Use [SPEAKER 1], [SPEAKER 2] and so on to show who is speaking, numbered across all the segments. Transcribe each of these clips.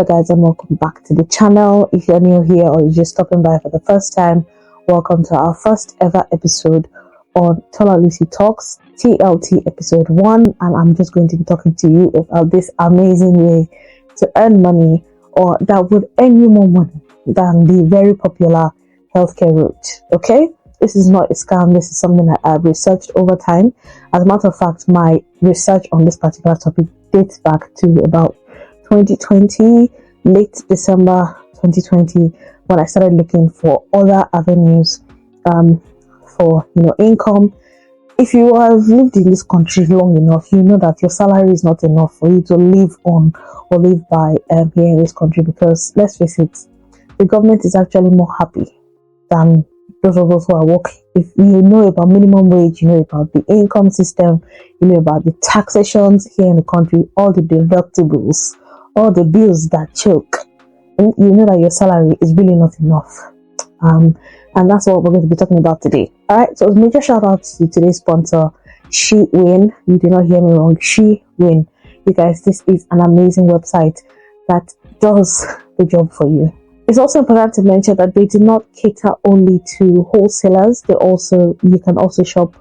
[SPEAKER 1] Hello guys, and welcome back to the channel. If you're new here or you're just stopping by for the first time, welcome to our first ever episode on Tola Lusi Talks, TLT episode 1, and I'm just going to be talking to you about this amazing way to earn money, or that would earn you more money than the very popular healthcare route. Okay, this is not a scam. This is something that I've researched over time. As a matter of fact, my research on this particular topic dates back to about 2020, late December 2020, when I started looking for other avenues for income. If you have lived in this country long enough, you know that your salary is not enough for you to live on or live by here in this country, because let's face it, the government is actually more happy than those of us who are working. If you know about minimum wage, you know about the income system, you know about the taxations here in the country, all the deductibles, all the bills that choke, and you know that your salary is really not enough. And that's what we're going to be talking about today. Alright, so major shout out to today's sponsor, Shewin. You did not hear me wrong, Shewin. You guys, this is an amazing website that does the job for you. It's also important to mention that they do not cater only to wholesalers. You can also shop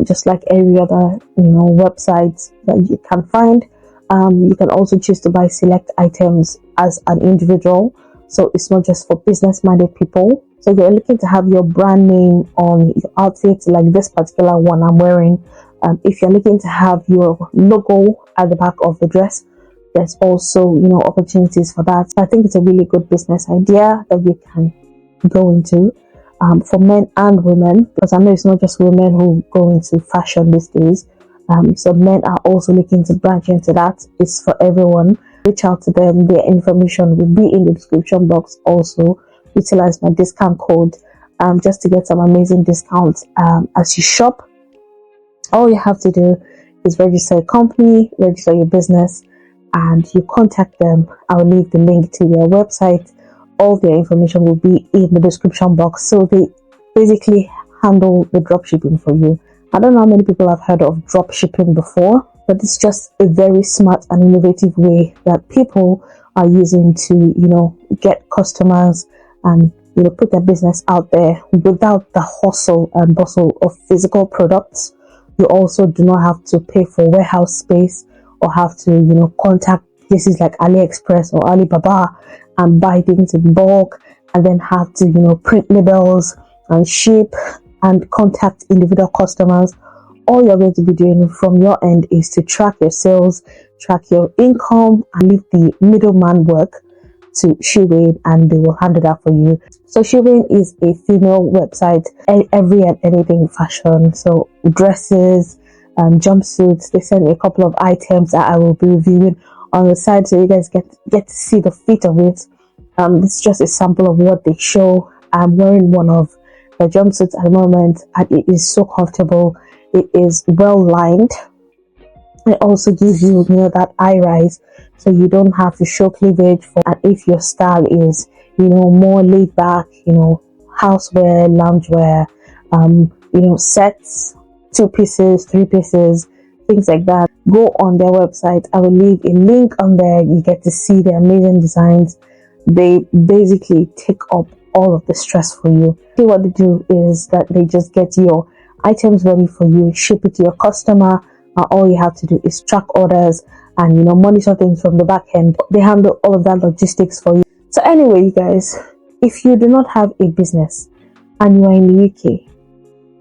[SPEAKER 1] just like every other website that you can find. You can also choose to buy select items as an individual, so it's not just for business-minded people. So if you're looking to have your brand name on your outfit, like this particular one I'm wearing, if you're looking to have your logo at the back of the dress, there's also opportunities for that. I think it's a really good business idea that you can go into for men and women, because I know it's not just women who go into fashion these days. So men are also looking to branch into that. It's for everyone. Reach out to them. Their information will be in the description box. Also, utilize my discount code just to get some amazing discounts as you shop. All you have to do is register a company, register your business, and you contact them. I'll leave the link to their website. All their information will be in the description box. So they basically handle the dropshipping for you. I don't know how many people have heard of dropshipping before, but it's just a very smart and innovative way that people are using to, get customers and, put their business out there without the hustle and bustle of physical products. You also do not have to pay for warehouse space or have to, contact places like AliExpress or Alibaba and buy things in bulk and then have to, print labels and ship and contact individual customers. All you're going to be doing from your end is to track your sales, track your income, and leave the middleman work to Shewin, and they will handle that for you. So Shewin is a female website, every and anything fashion. So dresses, jumpsuits. They send me a couple of items that I will be reviewing on the side, so you guys get to see the fit of it. This is just a sample of what they show. I'm wearing one of the jumpsuits at the moment, and it is so comfortable. It is well lined. It also gives you that eye rise, so you don't have to show cleavage. And if your style is more laid back, housewear, loungewear, sets, 2 pieces, 3 pieces, things like that, go on their website. I will leave a link on there. You get to see the amazing designs. They basically take up all of the stress for you. See, what they do is that they just get your items ready for you, ship it to your customer, and all you have to do is track orders and monitor things from the back end. They handle all of that logistics for you. So anyway, you guys, if you do not have a business and you are in the UK,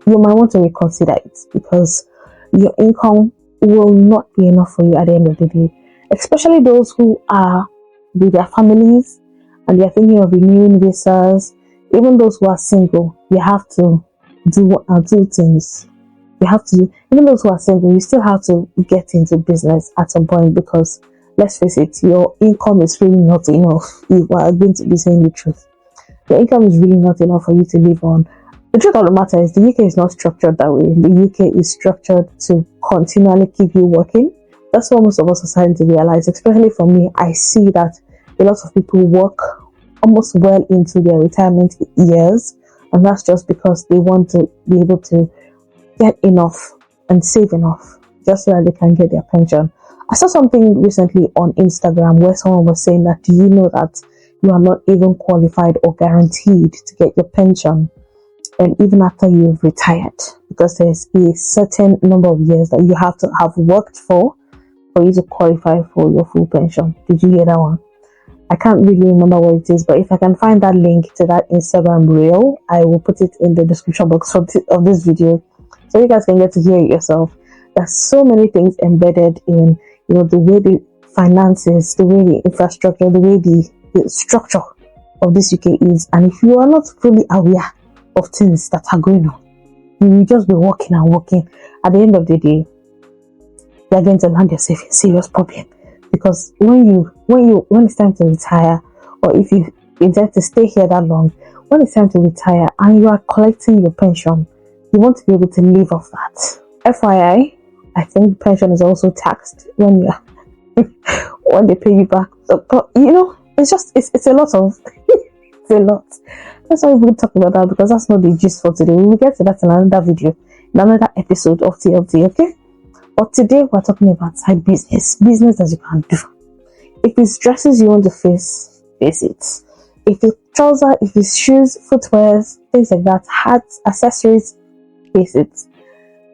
[SPEAKER 1] you might want to reconsider it, because your income will not be enough for you at the end of the day, especially those who are with their families and they're thinking of renewing visas. Even those who are single, you have to do things. You have to, even those who are single, you still have to get into business at some point, because let's face it, your income is really not enough. You are going to be saying the truth. Your income is really not enough for you to live on. The truth of the matter is, the UK is not structured that way. The UK is structured to continually keep you working. That's what most of us are starting to realize, especially for me. I see that a lot of people work almost well into their retirement years, and that's just because they want to be able to get enough and save enough just so that they can get their pension. I saw something recently on Instagram where someone was saying that, do you know that you are not even qualified or guaranteed to get your pension, and even after you've retired, because there's a certain number of years that you have to have worked for you to qualify for your full pension. Did you hear that one? I can't really remember what it is, but if I can find that link to that Instagram reel, I will put it in the description box of this video, so you guys can get to hear it yourself. There's so many things embedded in, the way the finances, the way the infrastructure, the way the structure of this UK is. And if you are not fully aware of things that are going on, you will just be working and working. At the end of the day, you're going to land yourself in serious problem, because when it's time to retire, or if you intend to stay here that long, when it's time to retire and you are collecting your pension, you want to be able to live off that. FYI, I think pension is also taxed when you when they pay you back. So, but, it's a lot of it's a lot. That's why we'll talk about that, because that's not the gist for today. We will get to that in another video, in another episode of TLT, okay? But today we're talking about side business that you can do. If it's dresses you want to face it. If it's trousers, if it's shoes, footwear, things like that, hats, accessories, face it.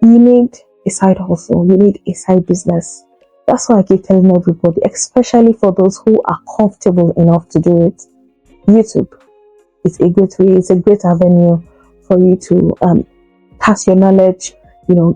[SPEAKER 1] You need a side hustle. You need a side business. That's why I keep telling everybody, especially for those who are comfortable enough to do it. YouTube is a great way. It's a great avenue for you to pass your knowledge,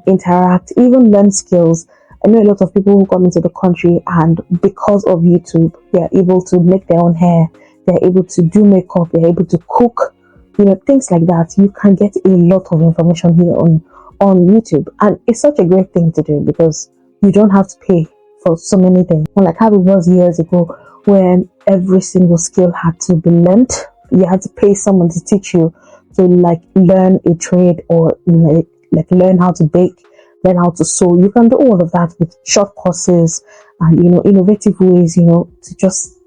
[SPEAKER 1] interact, even learn skills. I know a lot of people who come into the country, and because of YouTube, they are able to make their own hair, they're able to do makeup, they're able to cook, things like that. You can get a lot of information here on YouTube, and it's such a great thing to do, because you don't have to pay for so many things. Like how it was years ago, when every single skill had to be learned. You had to pay someone to teach you to learn a trade, or learn how to bake, learn how to sew. You can do all of that with short courses and innovative ways, to just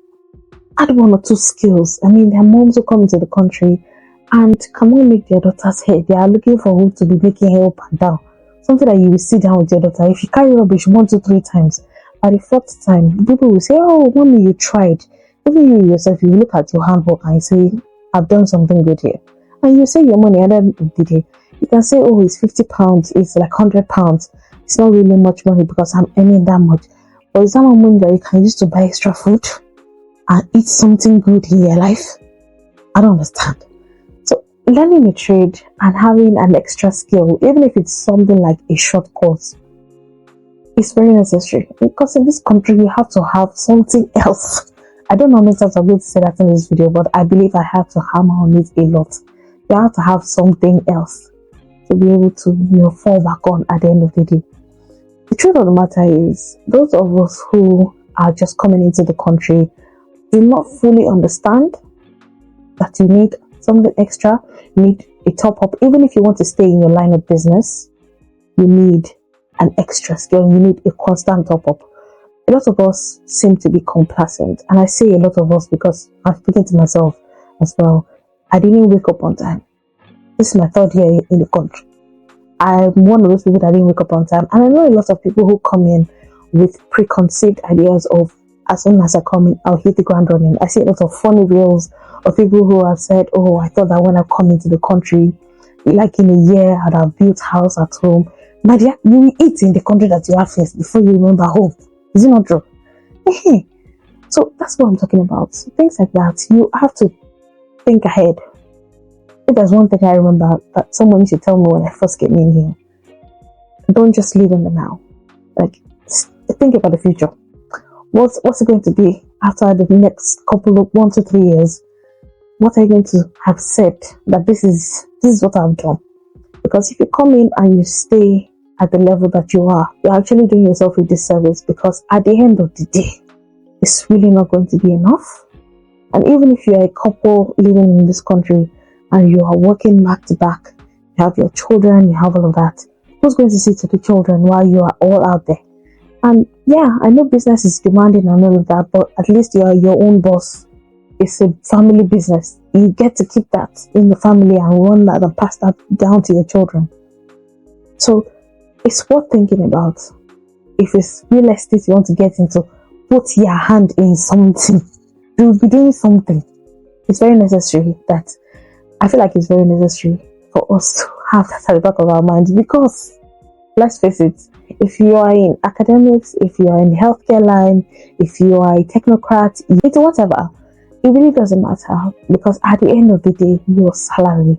[SPEAKER 1] add one or two skills. I mean, there are moms who come into the country and come on make their daughter's hair. They are looking for who to be making hair up and down. Something that you will sit down with your daughter. If you carry rubbish 1, 2, 3 times, by the 4th time, people will say, "Oh, mommy, you tried." Even you yourself, you look at your handwork and you say, "I've done something good here." And you say your money, and then you can say, "Oh, it's £50, it's like £100. It's not really much money because I'm earning that much." But is that money that you can use to buy extra food and eat something good in your life? I don't understand. So learning a trade and having an extra skill, even if it's something like a short course, is very necessary, because in this country you have to have something else. I don't know how many times I'm going to say that in this video, but I believe I have to hammer on it a lot. You have to have something else to be able to fall back on at the end of the day. The truth of the matter is, those of us who are just coming into the country do not fully understand that you need something extra. You need a top up. Even if you want to stay in your line of business, you need an extra skill. You need a constant top up. A lot of us seem to be complacent, and I say a lot of us because I'm speaking to myself as well. I didn't wake up on time. This is my 3rd year in the country. I'm one of those people that didn't wake up on time, and I know a lot of people who come in with preconceived ideas of, as soon as I come in, I'll hit the ground running. I see a lot of funny reels of people who have said, "Oh, I thought that when I come into the country, like in a year, I'd have built house at home." My dear, you will eat in the country that you have first before you remember home. Is it not true? So that's what I'm talking about. Things like that, you have to think ahead. If there's one thing I remember that someone used to tell me when I first came in here, don't just live in the now. Think about the future. What's it going to be after the next couple of 1 to 3 years? What are you going to have said that this is what I've done? Because if you come in and you stay at the level that you are, you're actually doing yourself a disservice, because at the end of the day, it's really not going to be enough. And even if you're a couple living in this country and you are working back to back, you have your children, you have all of that, who's going to see to the children while you are all out there? And yeah, I know business is demanding and all of that, but at least you are your own boss. It's a family business. You get to keep that in the family and run that and pass that down to your children. So it's worth thinking about. if it's real estate you want to get into, put your hand in something. You'll be doing something. It's very necessary that I feel like it's very necessary for us to have that at the back of our minds, because let's face it, if you are in academics, if you are in the healthcare line, if you are a technocrat, it's whatever, it really doesn't matter, because at the end of the day, your salary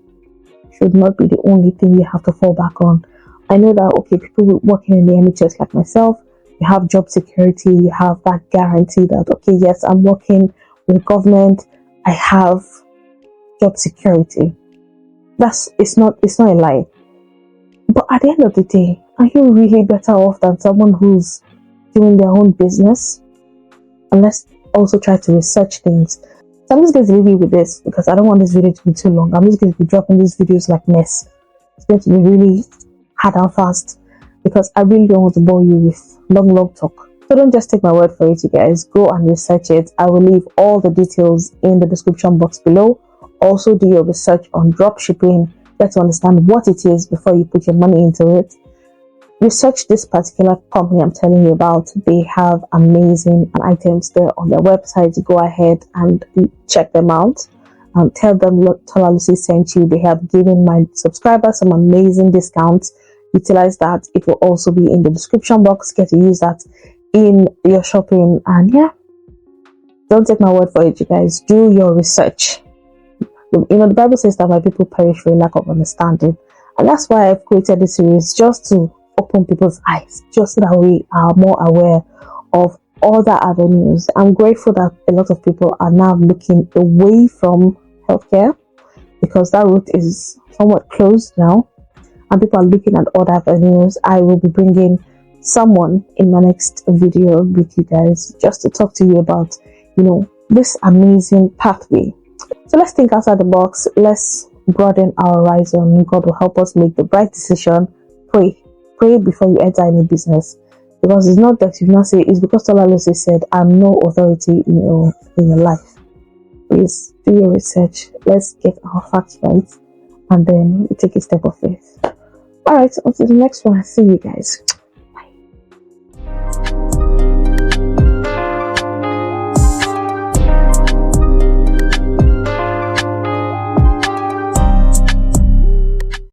[SPEAKER 1] should not be the only thing you have to fall back on. I know that, okay, people working in the NHS like myself, you have job security, you have that guarantee that, okay, yes, I'm working with government, I have job security. It's not a lie. But at the end of the day, are you really better off than someone who's doing their own business? And let's also try to research things. So I'm just going to leave you with this, because I don't want this video to be too long. I'm just going to be dropping these videos like mess. It's going to be really hard and fast, because I really don't want to bore you with long talk. So don't just take my word for it, you guys. Go and research it. I will leave all the details in the description box below. Also do your research on dropshipping. Get to understand what it is before you put your money into it. Research this particular company I'm telling you about. They have amazing items there on their website. Go ahead and check them out. Tell them Tola Lusi sent you. They have given my subscribers some amazing discounts. Utilize that. It will also be in the description box. Get to use that in your shopping. And yeah, don't take my word for it, you guys. Do your research. You know, the Bible says that my people perish for a lack of understanding. And that's why I've created this series, just to open people's eyes, just so that we are more aware of other avenues. I'm grateful that a lot of people are now looking away from healthcare, because that route is somewhat closed now, and people are looking at other avenues. I will be bringing someone in my next video with you guys, just to talk to you about, you know, this amazing pathway. So let's think outside the box. Let's broaden our horizon. God will help us make the right decision. Pray before you enter any business, because it's not that you not say, it's because Tola Lusi said, I'm no authority in your life. Please do your research. Let's get our facts right, and then we take a step of faith. All right, on to the next one. See you guys.